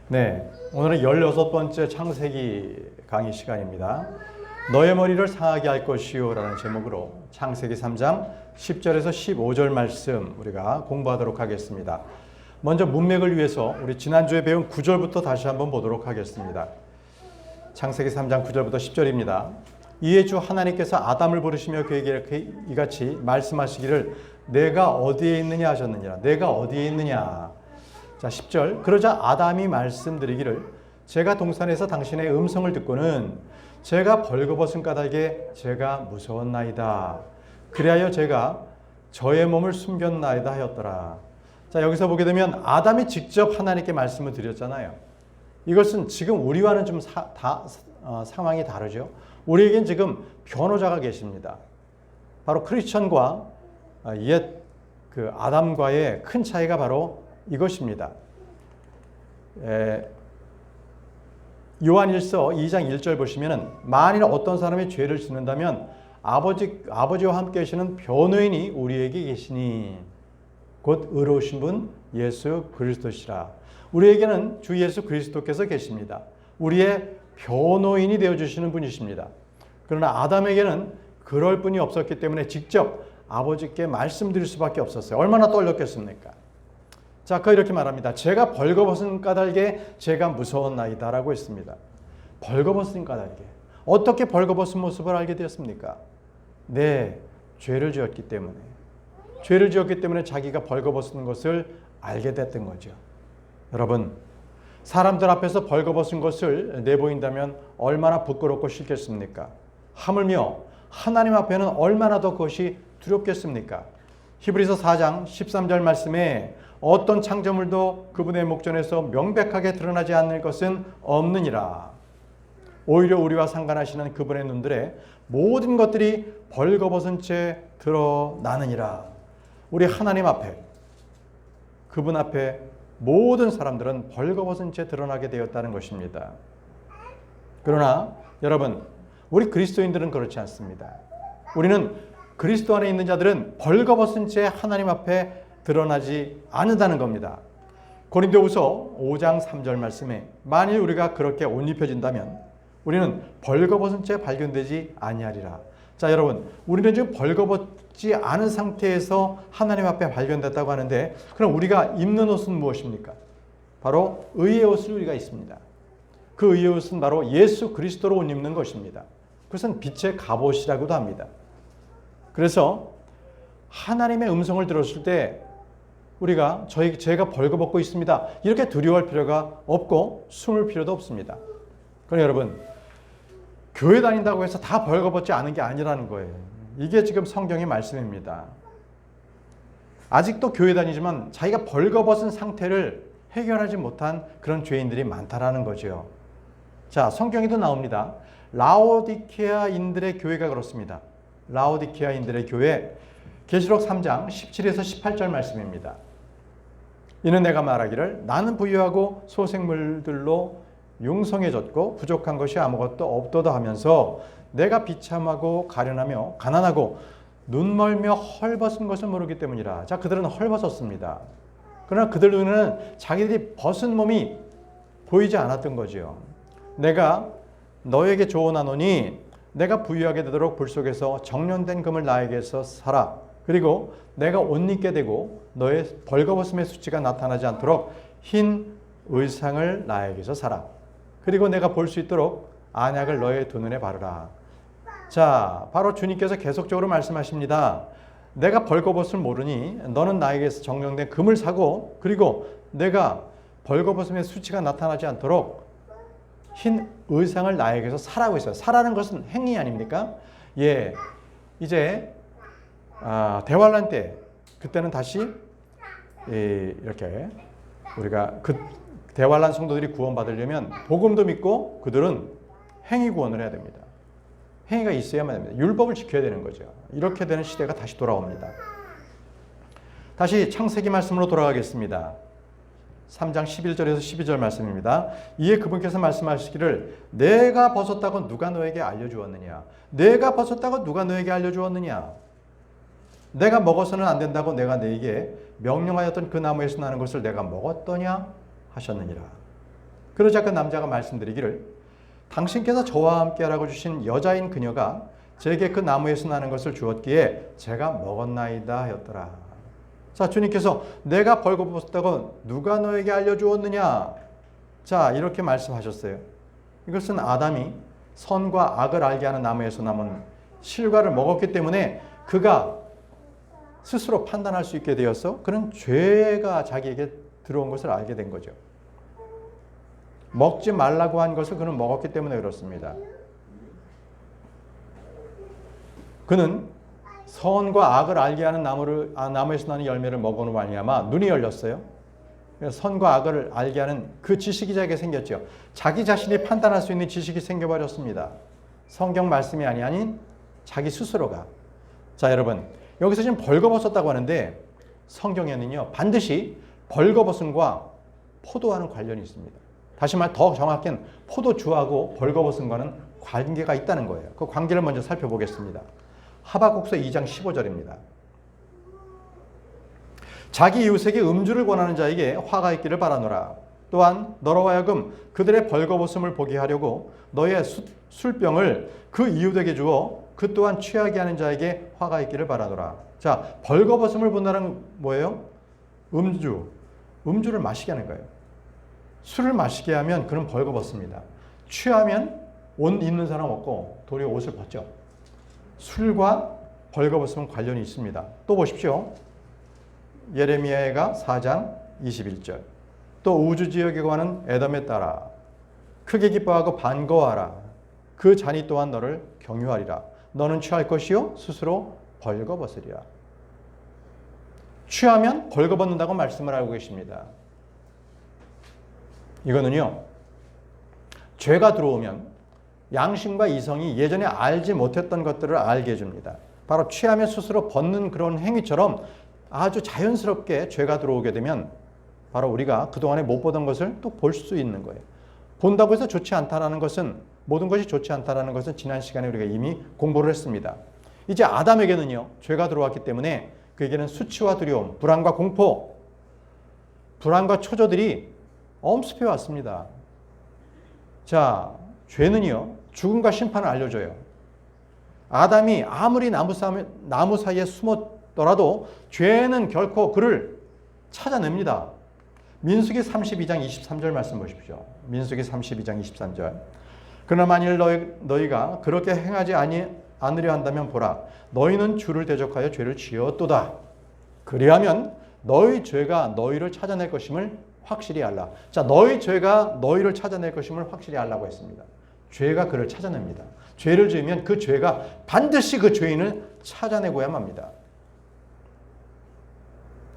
네, 오늘은 16번째 창세기 강의 시간입니다. 너의 머리를 상하게 할 것이요 라는 제목으로 창세기 3장 10절에서 15절 말씀 우리가 공부하도록 하겠습니다. 먼저 문맥을 위해서 우리 지난주에 배운 9절부터 다시 한번 보도록 하겠습니다. 창세기 3장 9절부터 10절입니다. 이에 주 하나님께서 아담을 부르시며 그에게 이같이 말씀하시기를 내가 어디에 있느냐 하셨느니라. 내가 어디에 있느냐. 자, 10절. 그러자 아담이 말씀드리기를 제가 동산에서 당신의 음성을 듣고는 제가 벌거벗은 까닭에 제가 무서웠나이다. 그리하여 제가 저의 몸을 숨겼나이다 하였더라. 자, 여기서 보게 되면 아담이 직접 하나님께 말씀을 드렸잖아요. 이것은 지금 우리와는 좀 상황이 다르죠. 우리에겐 지금 변호자가 계십니다. 바로 크리스천과 옛 그 아담과의 큰 차이가 바로 이것입니다. 요한일서 2장 1절 보시면은 만일 어떤 사람이 죄를 짓는다면 아버지와 함께 계시는 변호인이 우리에게 계시니 곧 의로우신 분 예수 그리스도시라. 우리에게는 주 예수 그리스도께서 계십니다. 우리의 변호인이 되어주시는 분이십니다. 그러나 아담에게는 그럴 분이 없었기 때문에 직접 아버지께 말씀드릴 수밖에 없었어요. 얼마나 떨렸겠습니까? 자, 그 이렇게 말합니다. 제가 벌거벗은 까닭에 제가 무서웠나이다 라고 했습니다. 벌거벗은 까닭에. 어떻게 벌거벗은 모습을 알게 되었습니까? 네, 죄를 지었기 때문에. 죄를 지었기 때문에 자기가 벌거벗은 것을 알게 됐던 거죠. 여러분, 사람들 앞에서 벌거벗은 것을 내보인다면 얼마나 부끄럽고 싫겠습니까? 하물며 하나님 앞에는 얼마나 더 그것이 두렵겠습니까? 히브리서 4장 13절 말씀에 어떤 창조물도 그분의 목전에서 명백하게 드러나지 않을 것은 없느니라. 오히려 우리와 상관하시는 그분의 눈들에 모든 것들이 벌거벗은 채 드러나느니라. 우리 하나님 앞에, 그분 앞에 모든 사람들은 벌거벗은 채 드러나게 되었다는 것입니다. 그러나 여러분, 우리 그리스도인들은 그렇지 않습니다. 우리는 그리스도 안에 있는 자들은 벌거벗은 채 하나님 앞에 드러나지 않는다는 겁니다. 고린도후서 5장 3절 말씀에 만일 우리가 그렇게 옷 입혀진다면 우리는 벌거벗은 채 발견되지 아니하리라. 자, 여러분, 우리는 지금 벌거벗지 않은 상태에서 하나님 앞에 발견됐다고 하는데 그럼 우리가 입는 옷은 무엇입니까? 바로 의의 옷을 우리가 있습니다. 그 의의 옷은 바로 예수 그리스도로 옷 입는 것입니다. 그것은 빛의 갑옷이라고도 합니다. 그래서 하나님의 음성을 들었을 때 우리가 제가 벌거벗고 있습니다. 이렇게 두려워할 필요가 없고 숨을 필요도 없습니다. 그러나 여러분, 교회 다닌다고 해서 다 벌거벗지 않은 게 아니라는 거예요. 이게 지금 성경의 말씀입니다. 아직도 교회 다니지만 자기가 벌거벗은 상태를 해결하지 못한 그런 죄인들이 많다라는 거죠. 자, 성경에도 나옵니다. 라오디케아인들의 교회가 그렇습니다. 라오디케아인들의 교회 계시록 3장 17에서 18절 말씀입니다. 이는 내가 말하기를 나는 부유하고 소생물들로 융성해졌고 부족한 것이 아무것도 없도다 하면서 내가 비참하고 가련하며 가난하고 눈멀며 헐벗은 것을 모르기 때문이라. 자, 그들은 헐벗었습니다. 그러나 그들 눈에는 자기들이 벗은 몸이 보이지 않았던 거지요. 내가 너에게 조언하노니 내가 부유하게 되도록 불 속에서 정련된 금을 나에게서 사라. 그리고 내가 옷 입게 되고 너의 벌거벗음의 수치가 나타나지 않도록 흰 의상을 나에게서 사라. 그리고 내가 볼 수 있도록 안약을 너의 두 눈에 바르라. 자, 바로 주님께서 계속적으로 말씀하십니다. 내가 벌거벗을 모르니 너는 나에게서 정령된 금을 사고 그리고 내가 벌거벗음의 수치가 나타나지 않도록 흰 의상을 나에게서 사라고 했어요. 사라는 것은 행위 아닙니까? 예, 이제 대환란 때 그때는 다시 이렇게 우리가 그 대환란 성도들이 구원받으려면 복음도 믿고 그들은 행위 구원을 해야 됩니다. 행위가 있어야만 됩니다. 율법을 지켜야 되는 거죠. 이렇게 되는 시대가 다시 돌아옵니다. 다시 창세기 말씀으로 돌아가겠습니다. 3장 11절에서 12절 말씀입니다. 이에 그분께서 말씀하시기를 내가 벗었다고 누가 너에게 알려주었느냐? 내가 벗었다고 누가 너에게 알려주었느냐? 내가 먹어서는 안 된다고 내가 너에게 명령하였던 그 나무에서 나는 것을 내가 먹었더냐? 하셨느니라. 그러자 그 남자가 말씀드리기를 당신께서 저와 함께하라고 주신 여자인 그녀가 제게 그 나무에서 나는 것을 주었기에 제가 먹었나이다 하였더라. 자, 주님께서 내가 벌거벗었다고 누가 너에게 알려주었느냐? 자, 이렇게 말씀하셨어요. 이것은 아담이 선과 악을 알게 하는 나무에서 남은 실과를 먹었기 때문에 그가 스스로 판단할 수 있게 되어서 그런 죄가 자기에게 들어온 것을 알게 된 거죠. 먹지 말라고 한 것을 그는 먹었기 때문에 그렇습니다. 그는 선과 악을 알게 하는 나무에서 나는 열매를 먹은 말미암아 눈이 열렸어요. 선과 악을 알게 하는 그 지식이 자기에게 생겼죠. 자기 자신이 판단할 수 있는 지식이 생겨버렸습니다. 성경 말씀이 아닌 자기 스스로가. 자, 여러분, 여기서 지금 벌거벗었다고 하는데 성경에는요 반드시 벌거벗음과 포도와는 관련이 있습니다. 다시 말 더 정확히는 포도주하고 벌거벗음과는 관계가 있다는 거예요. 그 관계를 먼저 살펴보겠습니다. 하박국서 2장 15절입니다. 자기 이웃에게 음주를 권하는 자에게 화가 있기를 바라노라. 또한 너로 하여금 그들의 벌거벗음을 보게 하려고 너의 술병을 그 이웃에게 주어 그 또한 취하게 하는 자에게 화가 있기를 바라노라. 자, 벌거벗음을 본다는 뭐예요? 음주를 마시게 하는 거예요. 술을 마시게 하면 그는 벌거벗습니다. 취하면 옷 입는 사람 없고 도리어 옷을 벗죠. 술과 벌거벗음은 관련이 있습니다. 또 보십시오. 예레미야가 4장 21절. 또 우주 지역에 관한 에돔에 따라 크게 기뻐하고 반가워하라. 그 잔이 또한 너를 경유하리라. 너는 취할 것이요 스스로 벌거벗으리라. 취하면 벌거벗는다고 말씀을 하고 계십니다. 이거는요, 죄가 들어오면 양심과 이성이 예전에 알지 못했던 것들을 알게 해줍니다. 바로 취하면 스스로 벗는 그런 행위처럼 아주 자연스럽게 죄가 들어오게 되면 바로 우리가 그동안에 못 보던 것을 또 볼 수 있는 거예요. 본다고 해서 좋지 않다라는 것은, 모든 것이 좋지 않다라는 것은 지난 시간에 우리가 이미 공부를 했습니다. 이제 아담에게는요, 죄가 들어왔기 때문에 그에게는 수치와 두려움, 불안과 공포, 불안과 초조들이 엄습해 왔습니다. 자, 죄는요, 죽음과 심판을 알려줘요. 아담이 아무리 나무 사이에 숨었더라도 죄는 결코 그를 찾아냅니다. 민수기 32장 23절 말씀 보십시오. 민수기 32장 23절. 그러나 만일 너희가 그렇게 행하지 않으려 한다면 보라. 너희는 주를 대적하여 죄를 지었도다. 그리하면 너희 죄가 너희를 찾아낼 것임을 확실히 알라. 자, 너희 죄가 너희를 찾아낼 것임을 확실히 알라고 했습니다. 죄가 그를 찾아냅니다. 죄를 지으면 그 죄가 반드시 그 죄인을 찾아내고야 합니다.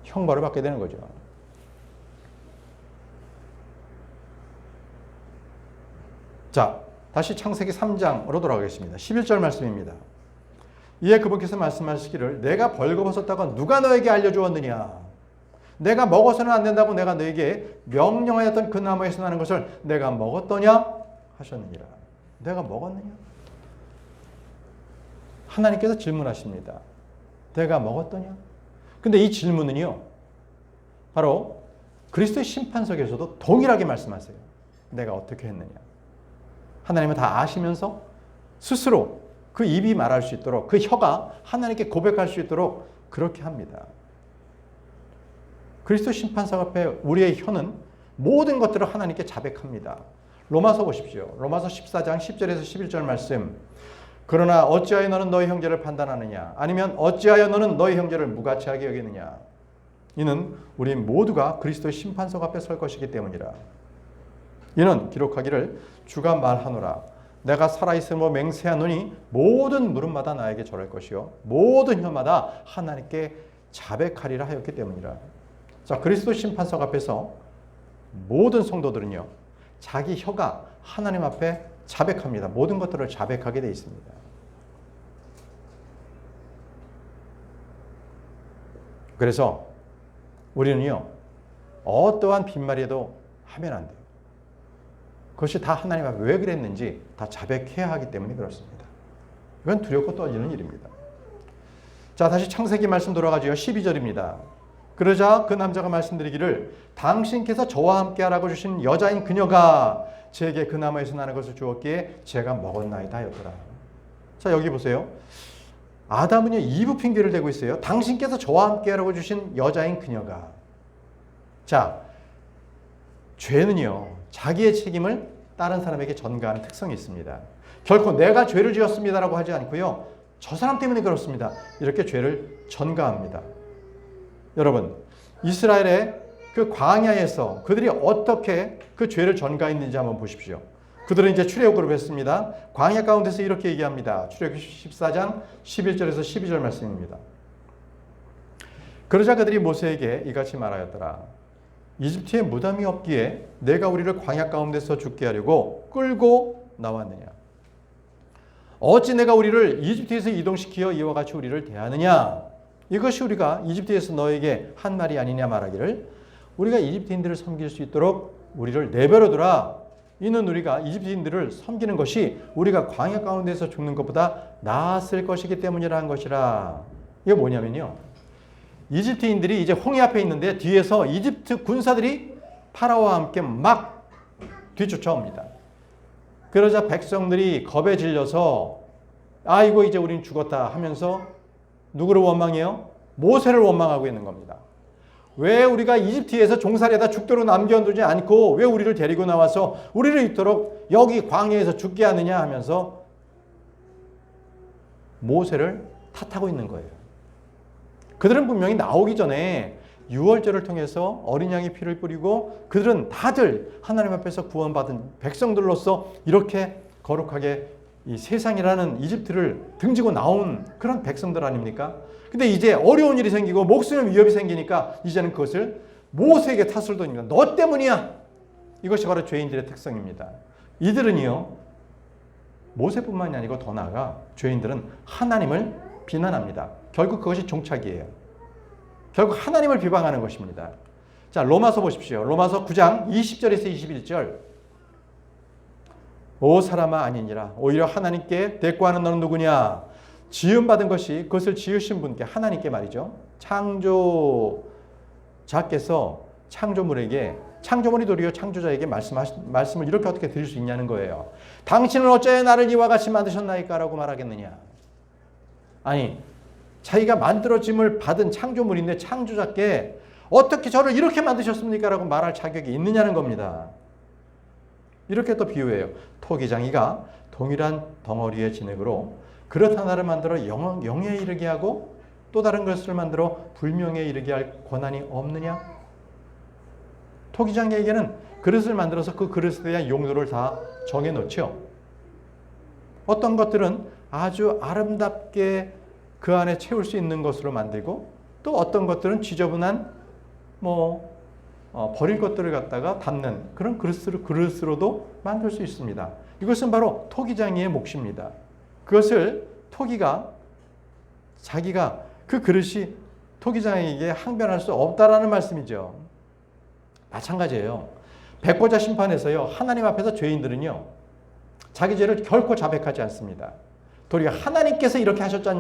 형벌을 받게 되는 거죠. 자, 다시 창세기 3장으로 돌아가겠습니다. 11절 말씀입니다. 이에 그분께서 말씀하시기를 내가 벌거벗었다고 누가 너에게 알려주었느냐? 내가 먹어서는 안 된다고 내가 너에게 명령하였던 그 나무에서 나는 것을 내가 먹었더냐? 하셨느니라. 내가 먹었느냐? 하나님께서 질문하십니다. 내가 먹었더냐? 근데 이 질문은요, 바로 그리스도의 심판석에서도 동일하게 말씀하세요. 내가 어떻게 했느냐? 하나님은 다 아시면서 스스로 그 입이 말할 수 있도록, 그 혀가 하나님께 고백할 수 있도록 그렇게 합니다. 그리스도 심판석 앞에 우리의 혀는 모든 것들을 하나님께 자백합니다. 로마서 보십시오. 로마서 14장 10절에서 11절 말씀. 그러나 어찌하여 너는 너희 형제를 판단하느냐? 아니면 어찌하여 너는 너희 형제를 무가치하게 여기느냐? 이는 우리 모두가 그리스도의 심판석 앞에 설 것이기 때문이라. 이는 기록하기를 주가 말하노라. 내가 살아있으므로 맹세하노니 모든 무릎마다 나에게 절할 것이요 모든 혀마다 하나님께 자백하리라 하였기 때문이라. 자, 그리스도 심판석 앞에서 모든 성도들은요, 자기 혀가 하나님 앞에 자백합니다. 모든 것들을 자백하게 되어 있습니다. 그래서 우리는요, 어떠한 빈말에도 하면 안 돼요. 그것이 다 하나님 앞에 왜 그랬는지 다 자백해야 하기 때문에 그렇습니다. 이건 두렵고 떨리는 일입니다. 자, 다시 창세기 말씀 돌아가죠. 12절입니다. 그러자 그 남자가 말씀드리기를 당신께서 저와 함께 하라고 주신 여자인 그녀가 제게 그 나무에서 나는 것을 주었기에 제가 먹었나이다 였더라. 자, 여기 보세요. 아담은요, 이브 핑계를 대고 있어요. 당신께서 저와 함께 하라고 주신 여자인 그녀가. 자, 죄는요, 자기의 책임을 다른 사람에게 전가하는 특성이 있습니다. 결코 내가 죄를 지었습니다라고 하지 않고요, 저 사람 때문에 그렇습니다, 이렇게 죄를 전가합니다. 여러분, 이스라엘의 그 광야에서 그들이 어떻게 그 죄를 전가했는지 한번 보십시오. 그들은 이제 출애굽을 했습니다. 광야 가운데서 이렇게 얘기합니다. 출애굽 14장 11절에서 12절 말씀입니다. 그러자 그들이 모세에게 이같이 말하였더라. 이집트에 무덤이 없기에 내가 우리를 광야 가운데서 죽게 하려고 끌고 나왔느냐. 어찌 내가 우리를 이집트에서 이동시키어 이와 같이 우리를 대하느냐. 이것이 우리가 이집트에서 너에게 한 말이 아니냐 말하기를 우리가 이집트인들을 섬길 수 있도록 우리를 내버려두라. 이는 우리가 이집트인들을 섬기는 것이 우리가 광야 가운데서 죽는 것보다 나았을 것이기 때문이라 한 것이라. 이게 뭐냐면요, 이집트인들이 이제 홍해 앞에 있는데 뒤에서 이집트 군사들이 파라오와 함께 막 뒤쫓아옵니다. 그러자 백성들이 겁에 질려서 아이고 이제 우린 죽었다 하면서 누구를 원망해요? 모세를 원망하고 있는 겁니다. 왜 우리가 이집트에서 종살이하다 죽도록 남겨두지 않고 왜 우리를 데리고 나와서 우리를 이토록 여기 광야에서 죽게 하느냐 하면서 모세를 탓하고 있는 거예요. 그들은 분명히 나오기 전에 유월절을 통해서 어린 양의 피를 뿌리고 그들은 다들 하나님 앞에서 구원받은 백성들로서 이렇게 거룩하게 이 세상이라는 이집트를 등지고 나온 그런 백성들 아닙니까? 근데 이제 어려운 일이 생기고 목숨의 위협이 생기니까 이제는 그것을 모세에게 탓을 돌립니다. 너 때문이야. 이것이 바로 죄인들의 특성입니다. 이들은요, 모세뿐만이 아니고 더 나아가 죄인들은 하나님을 비난합니다. 결국 그것이 종착이에요. 결국 하나님을 비방하는 것입니다. 자, 로마서 보십시오. 로마서 9장 20절에서 21절. 오 사람아 아니니라. 오히려 하나님께 대꾸하는 너는 누구냐? 지음받은 것이 그것을 지으신 분께, 하나님께 말이죠, 창조자께서 창조물이 도리어 창조자에게 말씀을 이렇게 어떻게 드릴 수 있냐는 거예요. 당신은 어째 나를 이와 같이 만드셨나이까? 라고 말하겠느냐. 아니, 자기가 만들어짐을 받은 창조물인데 창조자께 어떻게 저를 이렇게 만드셨습니까? 라고 말할 자격이 있느냐는 겁니다. 이렇게 또 비유해요. 토기장이가 동일한 덩어리의 진액으로 그릇 하나를 만들어 영에 이르게 하고 또 다른 것을 만들어 불명에 이르게 할 권한이 없느냐? 토기장에게는 그릇을 만들어서 그 그릇에 대한 용도를 다 정해놓죠. 어떤 것들은 아주 아름답게 그 안에 채울 수 있는 것으로 만들고 또 어떤 것들은 지저분한 버릴 것들을 갖다가 담는 그런 그릇으로도 만들 수 있습니다. 이것은 바로 토기장이의 몫입니다. 그것을 토기가 자기가 그 그릇이 토기장에게 항변할 수 없다라는 말씀이죠. 마찬가지예요. 백보자 심판에서요, 하나님 앞에서 죄인들은요, 자기 죄를 결코 자백하지 않습니다. 도리어 하나님께서 이렇게 하셨지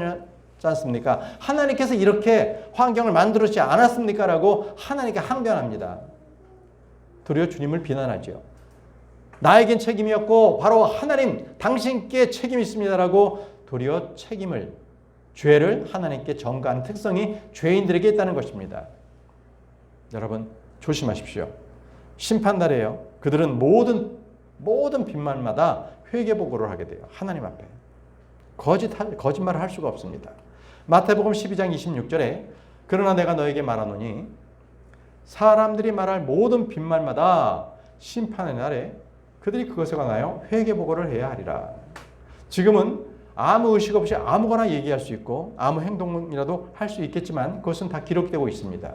않습니까? 하나님께서 이렇게 환경을 만들었지 않았습니까? 라고 하나님께 항변합니다. 도리어 주님을 비난하죠. 나에겐 책임이 없고 바로 하나님 당신께 책임이 있습니다라고 도리어 죄를 하나님께 전가하는 특성이 죄인들에게 있다는 것입니다. 여러분 조심하십시오. 심판날에요, 그들은 모든 빈말마다 회개보고를 하게 돼요. 하나님 앞에 거짓말을 할 수가 없습니다. 마태복음 12장 26절에 그러나 내가 너에게 말하노니 사람들이 말할 모든 빈말마다 심판의 날에 그들이 그것에 관하여 회개보고를 해야 하리라. 지금은 아무 의식 없이 아무거나 얘기할 수 있고 아무 행동이라도 할 수 있겠지만 그것은 다 기록되고 있습니다.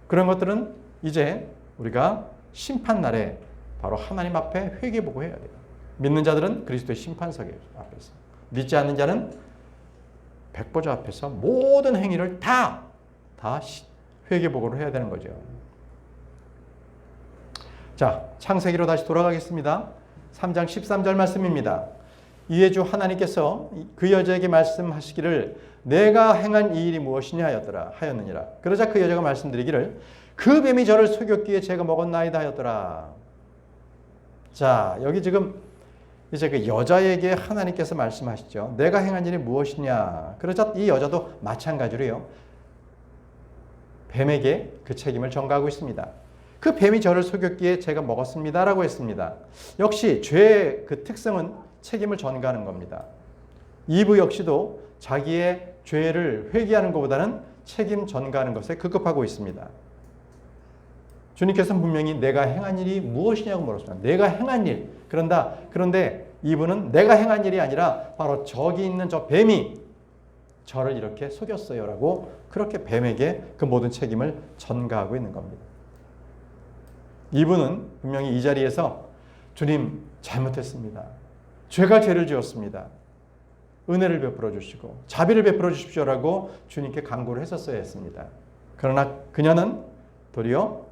그런 것들은 이제 우리가 심판날에 바로 하나님 앞에 회개보고해야 돼요. 믿는 자들은 그리스도의 심판석 앞에서, 믿지 않는 자는 백보자 앞에서 모든 행위를 다 회개보고를 해야 되는 거죠. 자, 창세기로 다시 돌아가겠습니다. 3장 13절 말씀입니다. 이에 주 하나님께서 그 여자에게 말씀하시기를 내가 행한 이 일이 무엇이냐 하였느니라. 그러자 그 여자가 말씀드리기를 그 뱀이 저를 속였기에 제가 먹었나이다 하였더라. 자, 여기 지금 이제 그 여자에게 하나님께서 말씀하시죠. 내가 행한 일이 무엇이냐. 그러자 이 여자도 마찬가지로요. 뱀에게 그 책임을 전가하고 있습니다. 그 뱀이 저를 속였기에 제가 먹었습니다라고 했습니다. 역시 죄의 그 특성은 책임을 전가하는 겁니다. 이브 역시도 자기의 죄를 회개하는 것보다는 책임 전가하는 것에 급급하고 있습니다. 주님께서는 분명히 내가 행한 일이 무엇이냐고 물었습니다. 내가 행한 일. 그런데 이분은 내가 행한 일이 아니라 바로 저기 있는 저 뱀이 저를 이렇게 속였어요 라고 그렇게 뱀에게 그 모든 책임을 전가하고 있는 겁니다. 이분은 분명히 이 자리에서 주님 잘못했습니다. 죄가 죄를 지었습니다. 은혜를 베풀어 주시고 자비를 베풀어 주십시오라고 주님께 간구를 했었어야 했습니다. 그러나 그녀는 도리어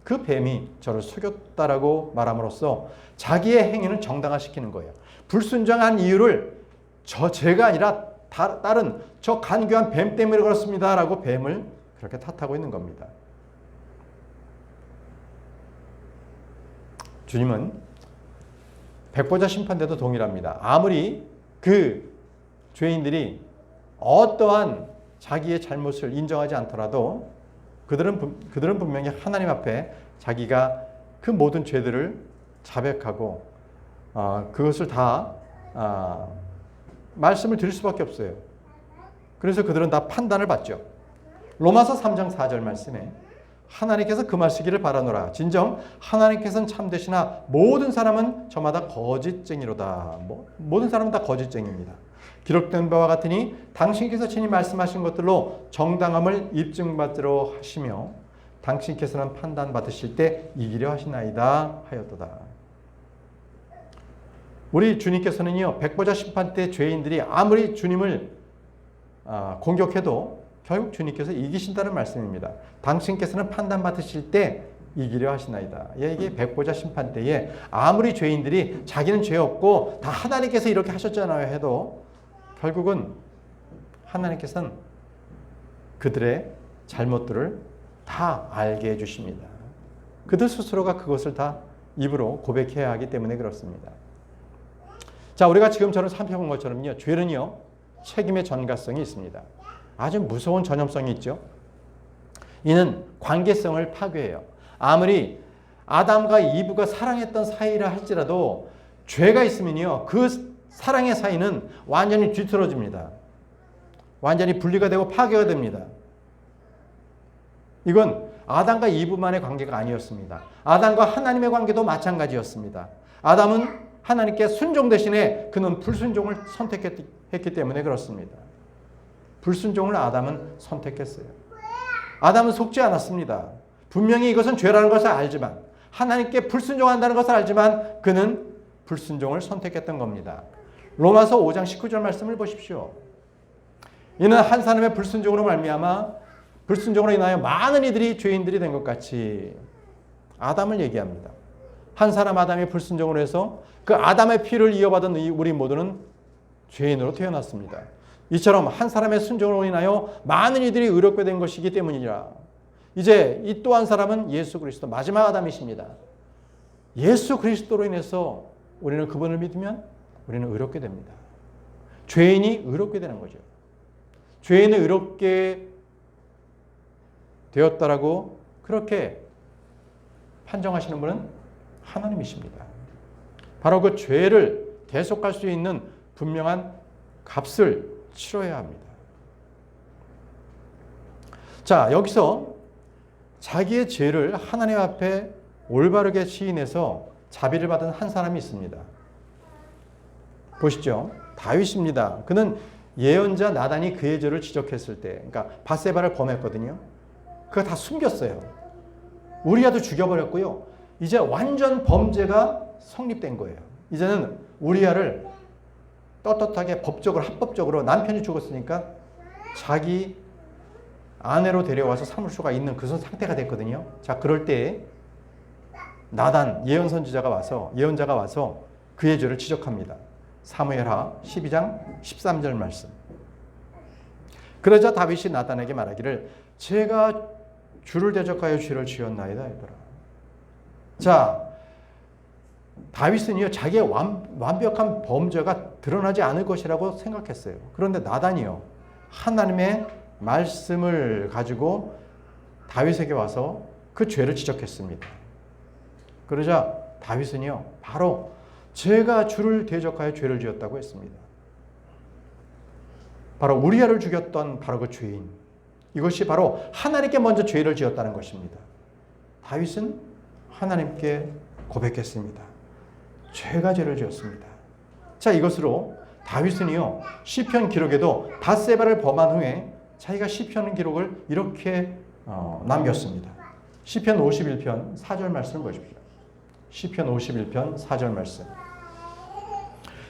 그 뱀이 저를 속였다라고 말함으로써 자기의 행위는 정당화시키는 거예요. 불순종한 이유를 제가 아니라 다른 저 간교한 뱀 때문에 그렇습니다라고 뱀을 그렇게 탓하고 있는 겁니다. 주님은 백보자 심판대도 동일합니다. 아무리 그 죄인들이 어떠한 자기의 잘못을 인정하지 않더라도 그들은 분명히 하나님 앞에 자기가 그 모든 죄들을 자백하고 그것을 다 말씀을 드릴 수밖에 없어요. 그래서 그들은 다 판단을 받죠. 로마서 3장 4절 말씀에 하나님께서 금하시기를 바라노라. 진정 하나님께서는 참되시나 모든 사람은 저마다 거짓쟁이로다. 모든 사람은 다 거짓쟁이입니다. 기록된 바와 같으니 당신께서 친히 말씀하신 것들로 정당함을 입증받으러 하시며 당신께서는 판단받으실 때 이기려 하시나이다 하였도다. 우리 주님께서는요, 백보자 심판 때 죄인들이 아무리 주님을 공격해도 결국 주님께서 이기신다는 말씀입니다. 당신께서는 판단받으실 때 이기려 하시나이다. 이게 백보자 심판 때에 아무리 죄인들이 자기는 죄 없고 다 하나님께서 이렇게 하셨잖아요 해도 결국은 하나님께서는 그들의 잘못들을 다 알게 해주십니다. 그들 스스로가 그것을 다 입으로 고백해야 하기 때문에 그렇습니다. 자, 우리가 지금처럼 살펴본 것처럼요, 죄는요, 책임의 전가성이 있습니다. 아주 무서운 전염성이 있죠. 이는 관계성을 파괴해요. 아무리 아담과 이브가 사랑했던 사이라 할지라도 죄가 있으면요, 그 사랑의 사이는 완전히 뒤틀어집니다. 완전히 분리가 되고 파괴가 됩니다. 이건 아담과 이브만의 관계가 아니었습니다. 아담과 하나님의 관계도 마찬가지였습니다. 아담은 하나님께 순종 대신에 그는 불순종을 선택했기 때문에 그렇습니다. 불순종을 아담은 선택했어요. 아담은 속지 않았습니다. 분명히 이것은 죄라는 것을 알지만, 하나님께 불순종한다는 것을 알지만 그는 불순종을 선택했던 겁니다. 로마서 5장 19절 말씀을 보십시오. 이는 한 사람의 불순종으로 말미암아 불순종으로 인하여 많은 이들이 죄인들이 된 것 같이, 아담을 얘기합니다. 한 사람 아담이 불순종으로 해서 그 아담의 피를 이어받은 우리 모두는 죄인으로 태어났습니다. 이처럼 한 사람의 순종으로 인하여 많은 이들이 의롭게 된 것이기 때문이라. 이제 이 또 한 사람은 예수 그리스도, 마지막 아담이십니다. 예수 그리스도로 인해서 우리는 그분을 믿으면 우리는 의롭게 됩니다. 죄인이 의롭게 되는 거죠. 죄인을 의롭게 되었다라고 그렇게 판정하시는 분은 하나님이십니다. 바로 그 죄를 대속할 수 있는 분명한 값을 치러야 합니다. 자, 여기서 자기의 죄를 하나님 앞에 올바르게 시인해서 자비를 받은 한 사람이 있습니다. 보시죠. 다윗입니다. 그는 예언자 나단이 그의 죄를 지적했을 때, 그러니까 밧세바를 범했거든요. 그거 다 숨겼어요. 우리아도 죽여버렸고요. 이제 완전 범죄가 성립된 거예요. 이제는 우리아를 떳떳하게 법적으로, 합법적으로 남편이 죽었으니까 자기 아내로 데려와서 삼을 수가 있는 그 상태가 됐거든요. 자, 그럴 때 나단 예언자가 와서 그의 죄를 지적합니다. 사무엘하 12장 13절 말씀. 그러자 다윗이 나단에게 말하기를 제가 주를 대적하여 죄를 지었나이다 하더라. 자, 다윗은요 자기의 완벽한 범죄가 드러나지 않을 것이라고 생각했어요. 그런데 나단이요 하나님의 말씀을 가지고 다윗에게 와서 그 죄를 지적했습니다. 그러자 다윗은요 바로 제가 주를 대적하여 죄를 지었다고 했습니다. 바로 우리아를 죽였던 바로 그 죄인, 이것이 바로 하나님께 먼저 죄를 지었다는 것입니다. 다윗은 하나님께 고백했습니다. 죄가 죄를 지었습니다. 자, 이것으로 다윗은요 시편 기록에도 밧세바를 범한 후에 자기가 시편 기록을 이렇게 남겼습니다. 시편 51편 4절 말씀을 보십시오. 시편 51편 4절 말씀.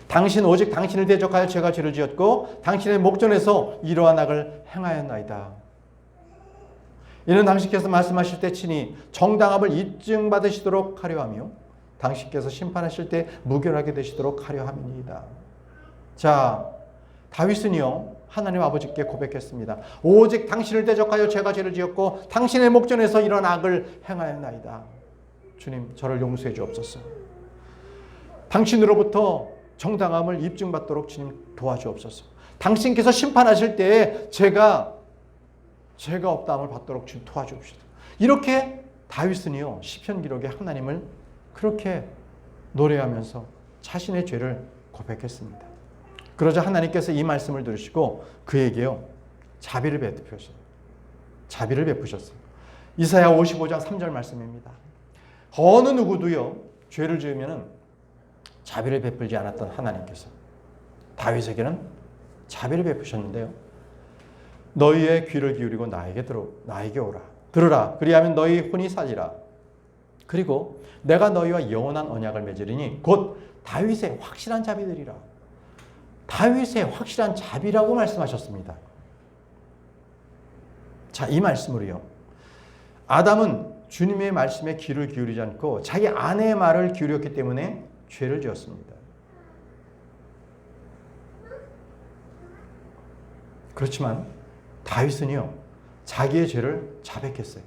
당신 오직 당신을 대적하여 제가 죄를 지었고 당신의 목전에서 이러한 악을 행하였나이다. 이는 당신께서 말씀하실 때 친히 정당함을 입증받으시도록 하려 하며 당신께서 심판하실 때 무결하게 되시도록 하려 함이니이다. 자, 다윗은요 하나님 아버지께 고백했습니다. 오직 당신을 대적하여 제가 죄를 지었고 당신의 목전에서 이런 악을 행하였나이다. 주님, 저를 용서해 주옵소서. 당신으로부터 정당함을 입증받도록 주님 도와주옵소서. 당신께서 심판하실 때에 제가 없다함을 받도록 주님 도와주옵소서. 이렇게 다윗은요 시편 기록에 하나님을 그렇게 노래하면서 자신의 죄를 고백했습니다. 그러자 하나님께서 이 말씀을 들으시고 그에게요 자비를 베푸셨어요. 자비를 베푸셨어요. 이사야 55장 3절 말씀입니다. 어느 누구도요 죄를 지으면은 자비를 베풀지 않았던 하나님께서 다윗에게는 자비를 베푸셨는데요. 너희의 귀를 기울이고 나에게 오라. 들으라. 그리하면 너희 혼이 사지라. 그리고 내가 너희와 영원한 언약을 맺으리니 곧 다윗의 확실한 자비들이라. 다윗의 확실한 자비라고 말씀하셨습니다. 자, 이 말씀으로요 아담은 주님의 말씀에 귀를 기울이지 않고 자기 아내의 말을 기울였기 때문에 죄를 지었습니다. 그렇지만 다윗은요 자기의 죄를 자백했어요.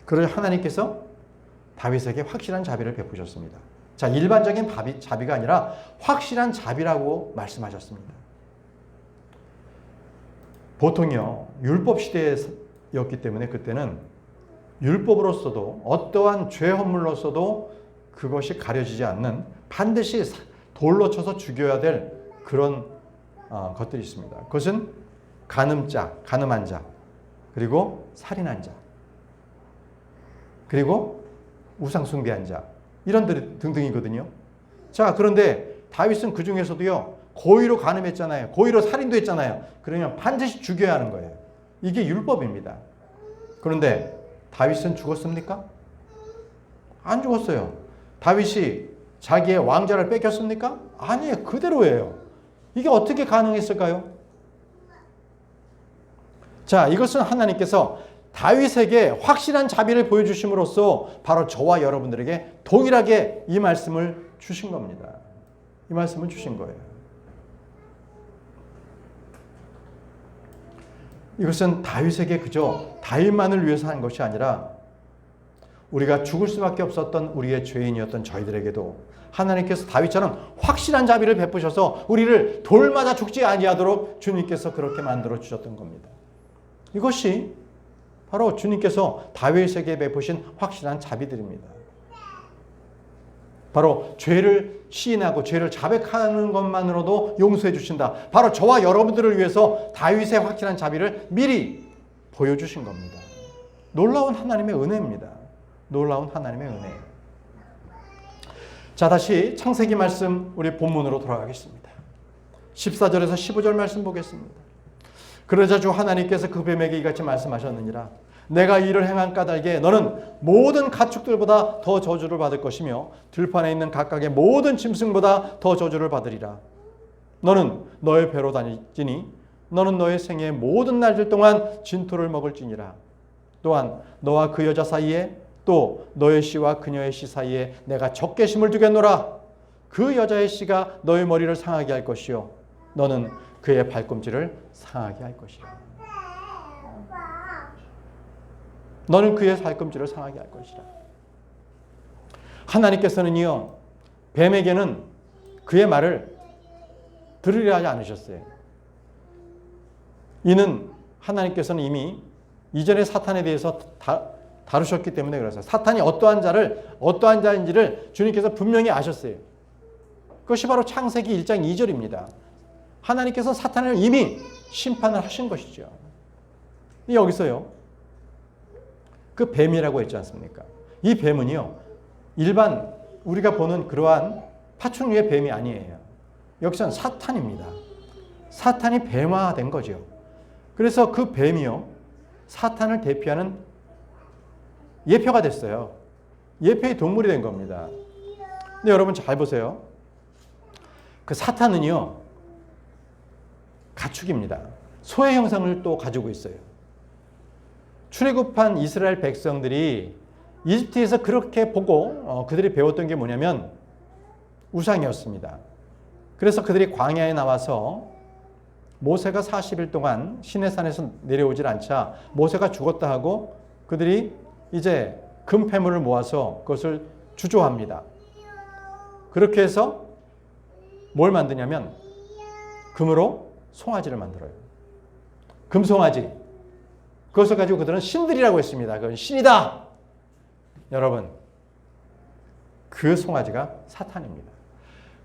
그래서 하나님께서 다윗에게 확실한 자비를 베푸셨습니다. 자, 일반적인 자비가 아니라 확실한 자비라고 말씀하셨습니다. 보통요 율법 시대였기 때문에 그때는 율법으로서도 어떠한 죄 허물로서도 그것이 가려지지 않는 반드시 돌로 쳐서 죽여야 될 그런 것들이 있습니다. 그것은 간음한 자, 그리고 살인한 자, 그리고 우상 숭배한 자, 이런 등등이거든요. 자, 그런데 다윗은 그 중에서도요 고의로 간음했잖아요. 고의로 살인도 했잖아요. 그러면 반드시 죽여야 하는 거예요. 이게 율법입니다. 그런데 다윗은 죽었습니까? 안 죽었어요. 다윗이 자기의 왕자를 뺏겼습니까? 아니에요. 그대로예요. 이게 어떻게 가능했을까요? 자, 이것은 하나님께서 다윗에게 확실한 자비를 보여주심으로써 바로 저와 여러분들에게 동일하게 이 말씀을 주신 겁니다. 이 말씀을 주신 거예요. 이것은 다윗에게 그저 다윗만을 위해서 한 것이 아니라 우리가 죽을 수밖에 없었던 우리의 죄인이었던 저희들에게도 하나님께서 다윗처럼 확실한 자비를 베푸셔서 우리를 돌마다 죽지 아니하도록 주님께서 그렇게 만들어 주셨던 겁니다. 이것이 바로 주님께서 다윗에게 베푸신 확실한 자비들입니다. 바로 죄를 시인하고 죄를 자백하는 것만으로도 용서해 주신다. 바로 저와 여러분들을 위해서 다윗의 확실한 자비를 미리 보여주신 겁니다. 놀라운 하나님의 은혜입니다. 놀라운 하나님의 은혜예요. 자, 다시 창세기 말씀 우리 본문으로 돌아가겠습니다. 14절에서 15절 말씀 보겠습니다. 그러자 주 하나님께서 그 뱀에게 이같이 말씀하셨느니라. 내가 이를 행한 까닭에 너는 모든 가축들보다 더 저주를 받을 것이며 들판에 있는 각각의 모든 짐승보다 더 저주를 받으리라. 너는 너의 배로 다닐지니 너는 너의 생애의 모든 날들 동안 진토를 먹을지니라. 또한 너와 그 여자 사이에 또 너의 씨와 그녀의 씨 사이에 내가 적개심을 두겠노라. 그 여자의 씨가 너의 머리를 상하게 할 것이요 너는 그의 발꿈치를 상하게 할 것이라. 너는 그의 발꿈치를 상하게 할 것이라. 하나님께서는요, 뱀에게는 그의 말을 들으려 하지 않으셨어요. 이는 하나님께서는 이미 이전에 사탄에 대해서 다루셨기 때문에 그래서 사탄이 어떠한 자인지를 주님께서 분명히 아셨어요. 그것이 바로 창세기 1장 2절입니다. 하나님께서 사탄을 이미 심판을 하신 것이죠. 여기서요, 그 뱀이라고 했지 않습니까? 이 뱀은요, 일반 우리가 보는 그러한 파충류의 뱀이 아니에요. 여기서는 사탄입니다. 사탄이 뱀화된 거죠. 그래서 그 뱀이요, 사탄을 대표하는 예표가 됐어요. 예표의 동물이 된 겁니다. 근데 여러분 잘 보세요. 그 사탄은요, 가축입니다. 소의 형상을 또 가지고 있어요. 출애굽한 이스라엘 백성들이 이집트에서 그렇게 보고 그들이 배웠던 게 뭐냐면 우상이었습니다. 그래서 그들이 광야에 나와서 모세가 40일 동안 시내산에서 내려오질 않자 모세가 죽었다 하고 그들이 이제 금폐물을 모아서 그것을 주조합니다. 그렇게 해서 뭘 만드냐면 금으로 송아지를 만들어요. 금송아지. 그것을 가지고 그들은 신들이라고 했습니다. 그건 신이다. 여러분, 그 송아지가 사탄입니다.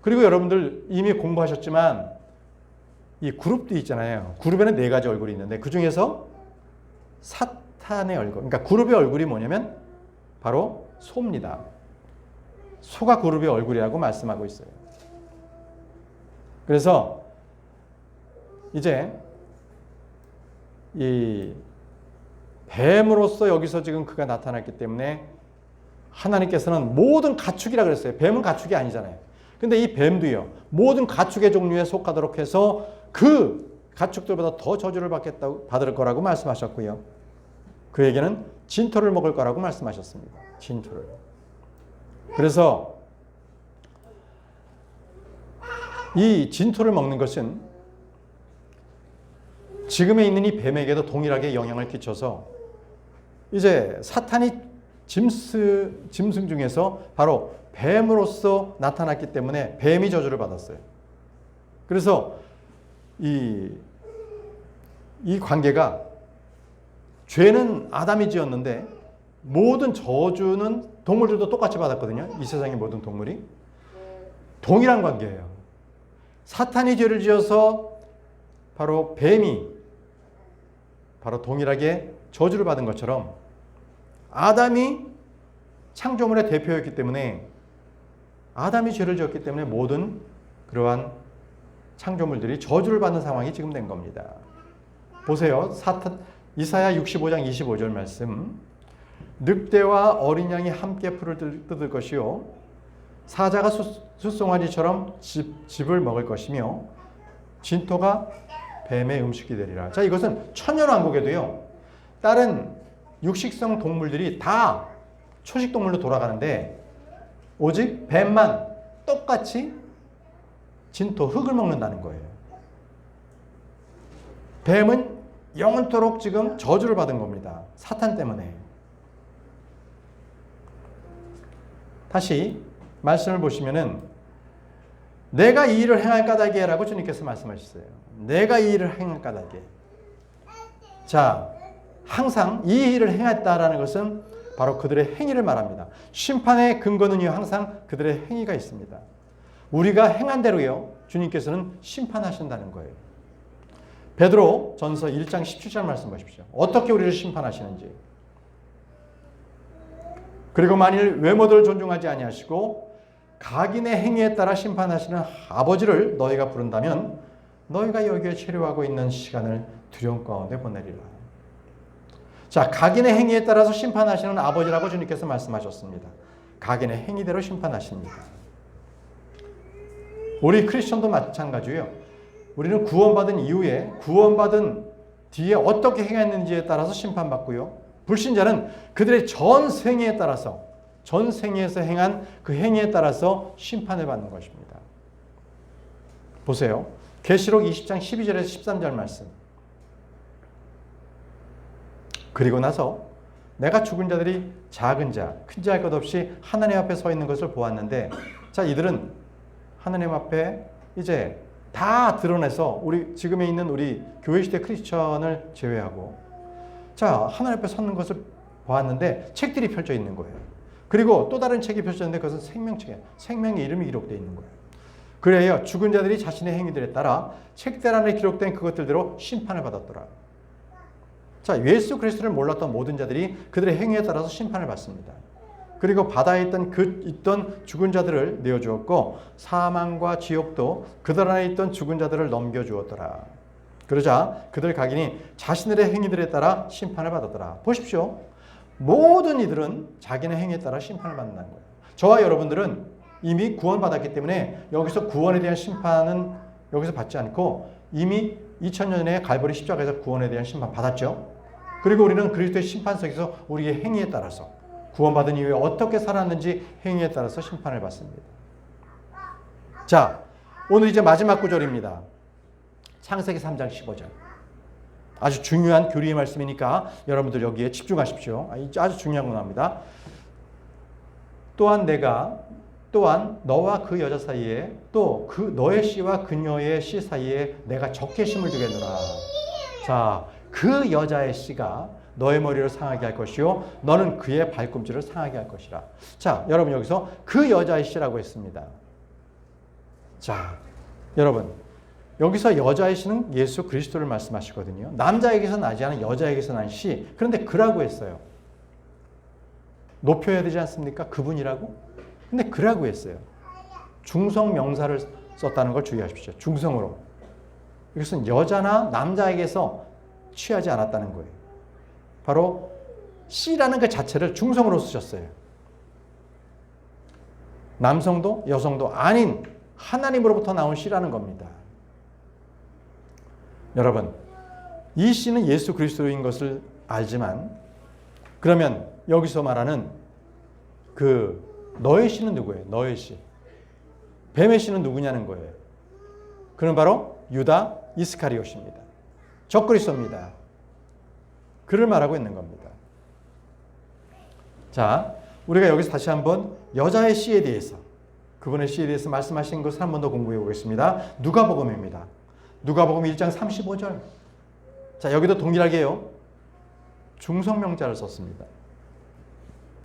그리고 여러분들 이미 공부하셨지만 이 그룹도 있잖아요. 그룹에는 4가지 얼굴이 있는데 그 중에서 사탄의 얼굴, 그러니까 그룹의 얼굴이 뭐냐면 바로 소입니다. 소가 그룹의 얼굴이라고 말씀하고 있어요. 그래서 이제 이 뱀으로서 여기서 지금 그가 나타났기 때문에 하나님께서는 모든 가축이라 그랬어요. 뱀은 가축이 아니잖아요. 근데 이 뱀도요, 모든 가축의 종류에 속하도록 해서 그 가축들보다 더 저주를 받을 거라고 말씀하셨고요. 그에게는 진토를 먹을 거라고 말씀하셨습니다. 진토를. 그래서 이 진토를 먹는 것은 지금에 있는 이 뱀에게도 동일하게 영향을 끼쳐서 이제 사탄이 짐승 중에서 바로 뱀으로서 나타났기 때문에 뱀이 저주를 받았어요. 그래서 이 관계가 죄는 아담이 지었는데 모든 저주는 동물들도 똑같이 받았거든요. 이 세상의 모든 동물이. 동일한 관계예요. 사탄이 죄를 지어서 바로 뱀이 바로 동일하게 저주를 받은 것처럼 아담이 창조물의 대표였기 때문에 아담이 죄를 지었기 때문에 모든 그러한 창조물들이 저주를 받는 상황이 지금 된 겁니다. 보세요. 이사야 65장 25절 말씀. 늑대와 어린 양이 함께 풀을 뜯을 것이요 사자가 숫송아지처럼 즙을 먹을 것이며 진토가 뱀의 음식이 되리라. 자, 이것은 천년왕국에도요, 다른 육식성 동물들이 다 초식동물로 돌아가는데 오직 뱀만 똑같이 진토, 흙을 먹는다는 거예요. 뱀은 영원토록 지금 저주를 받은 겁니다. 사탄 때문에. 다시 말씀을 보시면은 내가 이 일을 행할 까닭에 라고 주님께서 말씀하셨어요. 내가 이 일을 행할 까닭에. 자, 항상 이 일을 행했다라는 것은 바로 그들의 행위를 말합니다. 심판의 근거는요, 항상 그들의 행위가 있습니다. 우리가 행한 대로요, 주님께서는 심판하신다는 거예요. 베드로 전서 1장 17절 말씀 보십시오. 어떻게 우리를 심판하시는지. 그리고 만일 외모를 존중하지 아니하시고 각인의 행위에 따라 심판하시는 아버지를 너희가 부른다면 너희가 여기에 체류하고 있는 시간을 두려움 가운데 보내리라. 자, 각인의 행위에 따라서 심판하시는 아버지라고 주님께서 말씀하셨습니다. 각인의 행위대로 심판하십니다. 우리 크리스천도 마찬가지예요. 우리는 구원받은 이후에, 구원받은 뒤에 어떻게 행했는지에 따라서 심판받고요. 불신자는 그들의 전 생애에 따라서 전 생에서 행한 그 행위에 따라서 심판을 받는 것입니다. 보세요. 계시록 20장 12절에서 13절 말씀. 그리고 나서 내가 죽은 자들이 작은 자, 큰 자 할 것 없이 하나님 앞에 서 있는 것을 보았는데, 자, 이들은 하나님 앞에 이제 다 드러내서 우리 지금에 있는 우리 교회 시대 크리스천을 제외하고, 자, 하나님 앞에 섰는 것을 보았는데 책들이 펼쳐 있는 거예요. 그리고 또 다른 책이 펼쳐졌는데 그것은 생명책이에요. 생명의 이름이 기록되어 있는 거예요. 그래야 죽은 자들이 자신의 행위들에 따라 책들 안에 기록된 그것들대로 심판을 받았더라. 자, 예수 그리스도를 몰랐던 모든 자들이 그들의 행위에 따라서 심판을 받습니다. 그리고 바다에 있던 죽은 자들을 내어주었고 사망과 지옥도 그들 안에 있던 죽은 자들을 넘겨주었더라. 그러자 그들 각인이 자신들의 행위들에 따라 심판을 받았더라. 보십시오. 모든 이들은 자기네 행위에 따라 심판을 받는다는 거예요. 저와 여러분들은 이미 구원받았기 때문에 여기서 구원에 대한 심판은 여기서 받지 않고 이미 2000년 전에 갈보리 십자가에서 구원에 대한 심판 받았죠. 그리고 우리는 그리스도의 심판석에서 우리의 행위에 따라서 구원받은 이후에 어떻게 살았는지 행위에 따라서 심판을 받습니다. 자, 오늘 이제 마지막 구절입니다. 창세기 3장 15절. 아주 중요한 교리의 말씀이니까 여러분들 여기에 집중하십시오. 아주 중요한 문화입니다. 또한 너와 그 여자 사이에 또 그 너의 씨와 그녀의 씨 사이에 내가 적개심을 두겠노라. 자, 그 여자의 씨가 너의 머리를 상하게 할 것이요 너는 그의 발꿈치를 상하게 할 것이라. 자, 여러분 여기서 그 여자의 씨라고 했습니다. 자, 여러분 여기서 여자의 씨는 예수 그리스도를 말씀하시거든요. 남자에게서 나지 않은 여자에게서 난 씨. 그런데 그라고 했어요. 높여야 되지 않습니까? 그분이라고? 근데 그라고 했어요. 중성 명사를 썼다는 걸 주의하십시오. 중성으로. 이것은 여자나 남자에게서 취하지 않았다는 거예요. 바로 씨라는 그 자체를 중성으로 쓰셨어요. 남성도 여성도 아닌 하나님으로부터 나온 씨라는 겁니다. 여러분, 이 씨는 예수 그리스도인 것을 알지만 그러면 여기서 말하는 그 너의 씨는 누구예요? 너의 씨. 뱀의 씨는 누구냐는 거예요. 그는 바로 유다 이스카리옷입니다. 적그리스도입니다. 그를 말하고 있는 겁니다. 자, 우리가 여기서 다시 한번 여자의 씨에 대해서, 그분의 씨에 대해서 말씀하신 것을 한 번 더 공부해 보겠습니다. 누가복음입니다. 누가복음 1장 35절. 자, 여기도 동일하게요. 중성명자를 썼습니다.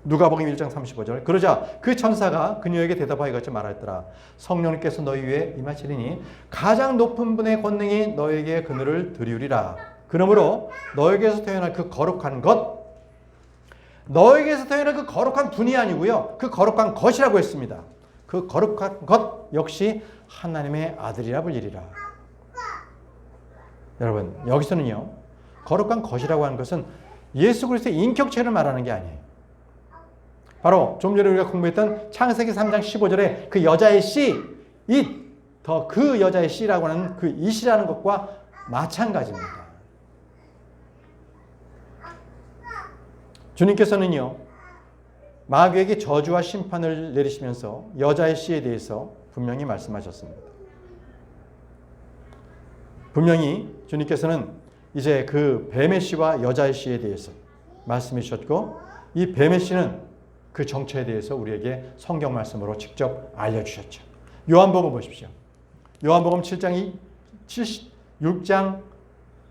누가복음 1장 35절. 그러자 그 천사가 그녀에게 대답하여 이같이 말하였더라. 성령님께서 너희 위에 임하시리니 가장 높은 분의 권능이 너에게 그늘을 드리우리라. 그러므로 너에게서 태어날 그 거룩한 것, 너에게서 태어날 그 거룩한 분이 아니고요. 그 거룩한 것이라고 했습니다. 그 거룩한 것 역시 하나님의 아들이라 불리리라. 여러분, 여기서는요. 거룩한 것이라고 하는 것은 예수 그리스도의 인격체를 말하는 게 아니에요. 바로 좀 전에 우리가 공부했던 창세기 3장 15절에 그 여자의 씨, 그 여자의 씨라고 하는 그 이시라는 것과 마찬가지입니다. 주님께서는요, 마귀에게 저주와 심판을 내리시면서 여자의 씨에 대해서 분명히 말씀하셨습니다. 분명히 주님께서는 이제 그 뱀의 씨와 여자의 씨에 대해서 말씀해 주셨고, 이 뱀의 씨는 그 정체에 대해서 우리에게 성경 말씀으로 직접 알려주셨죠. 요한복음 보십시오. 요한복음 6장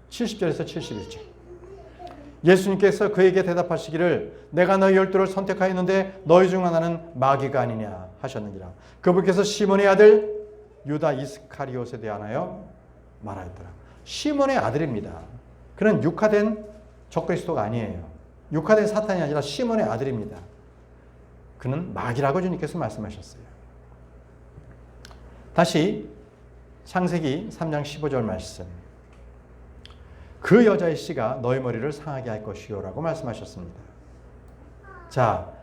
70절에서 71절. 예수님께서 그에게 대답하시기를 내가 너희 12를 선택하였는데 너희 중 하나는 마귀가 아니냐 하셨느니라. 그분께서 시몬의 아들 유다 이스카리옷에 대하여 말하였더라. 시몬의 아들입니다. 그는 육화된 적그리스도가 아니에요. 육화된 사탄이 아니라 시몬의 아들입니다. 그는 마귀라고 주님께서 말씀하셨어요. 다시 창세기 3장 15절 말씀. 그 여자의 씨가 너희 머리를 상하게 할 것이요 라고 말씀하셨습니다. 자,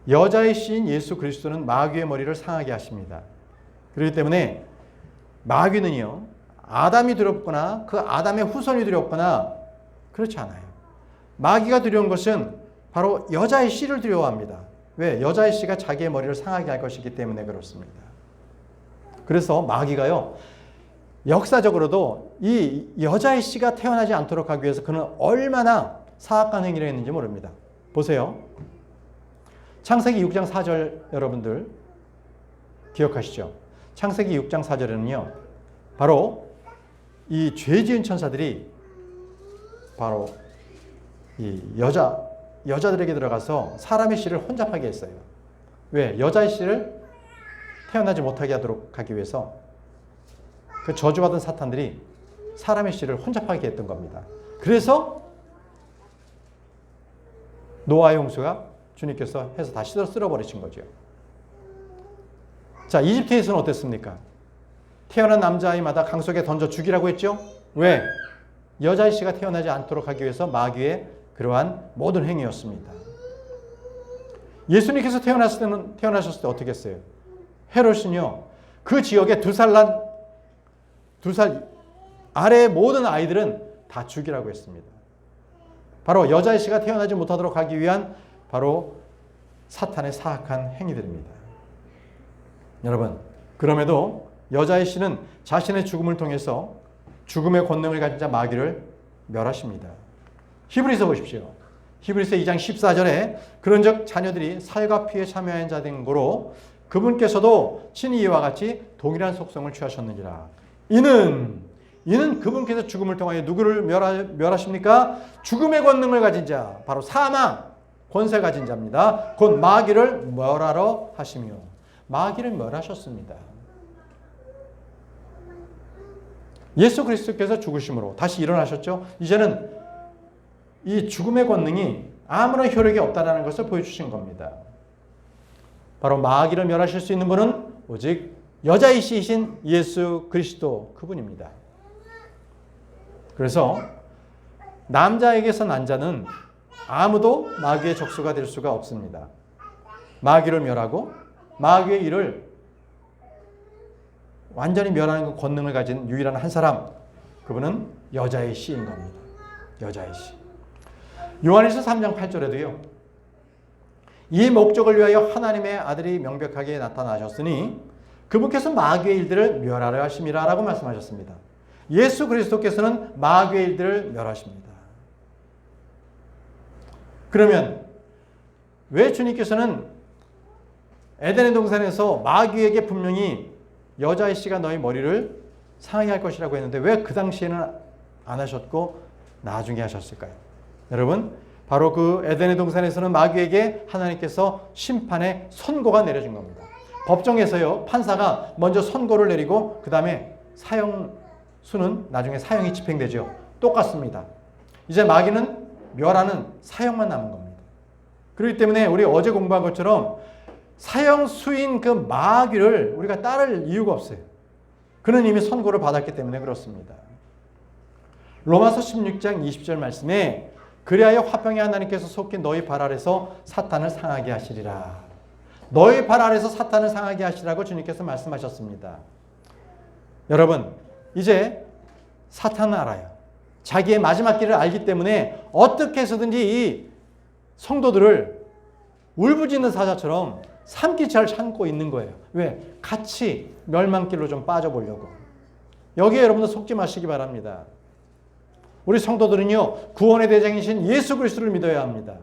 여자의 씨인 예수 그리스도는 마귀의 머리를 상하게 하십니다. 그렇기 때문에 마귀는요, 아담이 두렵거나 그 아담의 후손이 두렵거나 그렇지 않아요. 마귀가 두려운 것은 바로 여자의 씨를 두려워합니다. 왜? 여자의 씨가 자기의 머리를 상하게 할 것이기 때문에 그렇습니다. 그래서 마귀가요, 역사적으로도 이 여자의 씨가 태어나지 않도록 하기 위해서 그는 얼마나 사악한 행위를 했는지 모릅니다. 보세요. 창세기 6장 4절 여러분들 기억하시죠? 창세기 6장 4절에는요, 바로 이 죄지은 천사들이 바로 이 여자들에게 들어가서 사람의 씨를 혼잡하게 했어요. 왜? 여자의 씨를 태어나지 못하게 하기 위해서 그 저주받은 사탄들이 사람의 씨를 혼잡하게 했던 겁니다. 그래서 노아의 홍수가 주님께서 해서 다 쓸어버리신 거죠. 자, 이집트에서는 어땠습니까? 태어난 남자아이마다 강속에 던져 죽이라고 했죠? 왜? 여자의 씨가 태어나지 않도록 하기 위해서 마귀의 그러한 모든 행위였습니다. 예수님께서 태어나셨을 때 어떻게 했어요? 헤롯은요, 그 지역에 2살 아래의 모든 아이들은 다 죽이라고 했습니다. 바로 여자의 씨가 태어나지 못하도록 하기 위한 바로 사탄의 사악한 행위들입니다. 여러분, 그럼에도 여자의 씨는 자신의 죽음을 통해서 죽음의 권능을 가진 자 마귀를 멸하십니다. 히브리서 보십시오. 히브리서 2장 14절에 그런즉 자녀들이 살과 피에 참여한 자된 거로 그분께서도 친히 이와 같이 동일한 속성을 취하셨느니라. 이는 그분께서 죽음을 통하여 누구를 멸하십니까? 죽음의 권능을 가진 자, 바로 사망, 권세 가진 자입니다. 곧 마귀를 멸하러 하시며, 마귀를 멸하셨습니다. 예수 그리스도께서 죽으심으로 다시 일어나셨죠. 이제는 이 죽음의 권능이 아무런 효력이 없다는 것을 보여주신 겁니다. 바로 마귀를 멸하실 수 있는 분은 오직 여자의 씨이신 예수 그리스도 그분입니다. 그래서 남자에게서 난 자는 아무도 마귀의 적수가 될 수가 없습니다. 마귀를 멸하고 마귀의 일을 완전히 멸하는 그 권능을 가진 유일한 한 사람, 그분은 여자의 씨인 겁니다. 여자의 씨. 요한일서 3장 8절에도요. 이 목적을 위하여 하나님의 아들이 명백하게 나타나셨으니 그분께서 마귀의 일들을 멸하려 하심이라 라고 말씀하셨습니다. 예수 그리스도께서는 마귀의 일들을 멸하십니다. 그러면 왜 주님께서는 에덴의 동산에서 마귀에게 분명히 여자의 씨가 너희 머리를 상하게 할 것이라고 했는데 왜 그 당시에는 안 하셨고 나중에 하셨을까요? 여러분, 바로 그 에덴의 동산에서는 마귀에게 하나님께서 심판의 선고가 내려진 겁니다. 법정에서요, 판사가 먼저 선고를 내리고 그 다음에 사형수는 나중에 사형이 집행되죠. 똑같습니다. 이제 마귀는 멸하는 사형만 남은 겁니다. 그렇기 때문에 우리 어제 공부한 것처럼 사형수인 그 마귀를 우리가 따를 이유가 없어요. 그는 이미 선고를 받았기 때문에 그렇습니다. 로마서 16장 20절 말씀에 그리하여 화평의 하나님께서 속히 너희 발 아래서 사탄을 상하게 하시리라. 너희 발 아래서 사탄을 상하게 하시라고 주님께서 말씀하셨습니다. 여러분, 이제 사탄은 알아요. 자기의 마지막 길을 알기 때문에 어떻게 해서든지 이 성도들을 울부짖는 사자처럼 삼키차를 참고 있는 거예요. 왜? 같이 멸망길로 좀 빠져보려고. 여기에 여러분들 속지 마시기 바랍니다. 우리 성도들은요, 구원의 대장이신 예수 그리스도를 믿어야 합니다.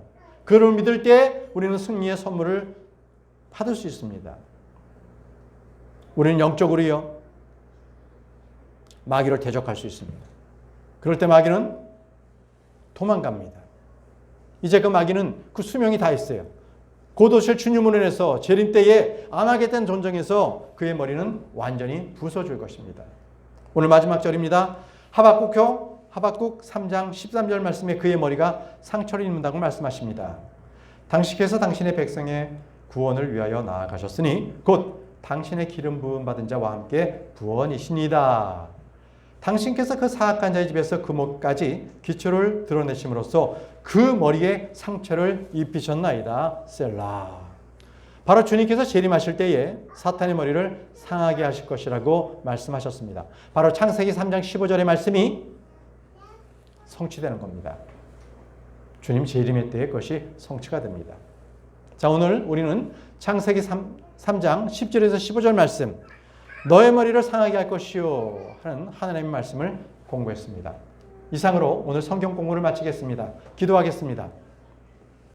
그를 믿을 때 우리는 승리의 선물을 받을 수 있습니다. 우리는 영적으로요, 마귀를 대적할 수 있습니다. 그럴 때 마귀는 도망갑니다. 이제 그 마귀는 그 수명이 다 있어요. 곧 오실 주님으로 인해서 재림 때에 아마겟돈 전쟁에서 그의 머리는 완전히 부서질 것입니다. 오늘 마지막 절입니다. 하박국 3장 13절 말씀에 그의 머리가 상처를 입는다고 말씀하십니다. 당신께서 당신의 백성의 구원을 위하여 나아가셨으니 곧 당신의 기름 부음 받은 자와 함께 구원이시니다. 당신께서 그 사악한 자의 집에서 그 목까지 기초를 드러내심으로써 그 머리에 상처를 입히셨나이다. 셀라. 바로 주님께서 재림하실 때에 사탄의 머리를 상하게 하실 것이라고 말씀하셨습니다. 바로 창세기 3장 15절의 말씀이 성취되는 겁니다. 주님 재림의 때에 그것이 성취가 됩니다. 자, 오늘 우리는 창세기 3장 10절에서 15절 말씀, 너의 머리를 상하게 할 것이요 하는 하나님의 말씀을 공부했습니다. 이상으로 오늘 성경 공부를 마치겠습니다. 기도하겠습니다.